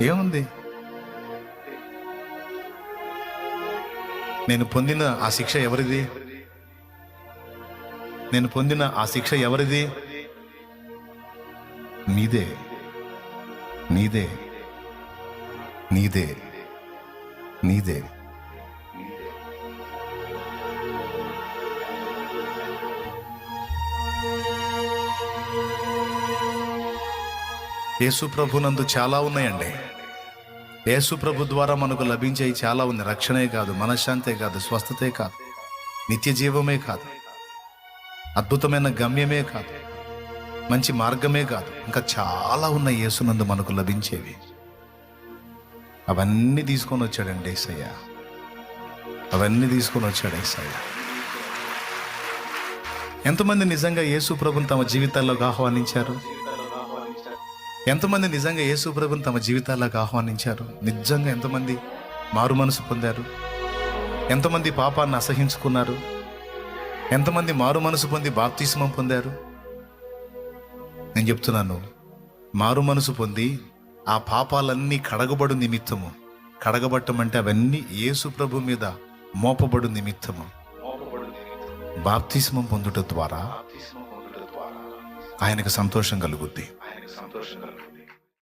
ఏముంది? నేను పొందిన ఆ శిక్ష ఎవరిది? నేను పొందిన ఆ శిక్ష ఎవరిది? నీదే, నీదే, నీదే, నీదే. యేసు ప్రభునందు చాలా ఉన్నాయండి. యేసు ప్రభు ద్వారా మనకు లభించేవి చాలా ఉంది. రక్షణే కాదు, మనశ్శాంతే కాదు, స్వస్థతే కాదు, నిత్య జీవమే కాదు, అద్భుతమైన గమ్యమే కాదు, మంచి మార్గమే కాదు, ఇంకా చాలా ఉన్నాయి యేసునందు మనకు లభించేవి. అవన్నీ తీసుకొని వచ్చాడండి యేసయ్య. అవన్నీ తీసుకొని వచ్చాడు యేసయ్య. ఎంతమంది నిజంగా యేసు ప్రభుని తమ జీవితాల్లోకి ఆహ్వానించారు? ఎంతమంది నిజంగా యేసు ప్రభుని తమ జీవితాల్లోకి ఆహ్వానించారు? నిజంగా ఎంతమంది మారు మనసు పొందారు? ఎంతమంది పాపాన్ని అసహించుకున్నారు? ఎంతమంది మారు మనసు పొంది బాప్తిస్మం పొందారు? నేను చెప్తున్నాను, మారు మనసు పొంది ఆ పాపాలన్నీ కడగబడు నిమిత్తము, కడగబట్టమంటే అవన్నీ యేసు ప్రభు మీద మోపబడు నిమిత్తము బాప్తిస్మం పొందుట ద్వారా ఆయనకు సంతోషం కలుగుద్ది.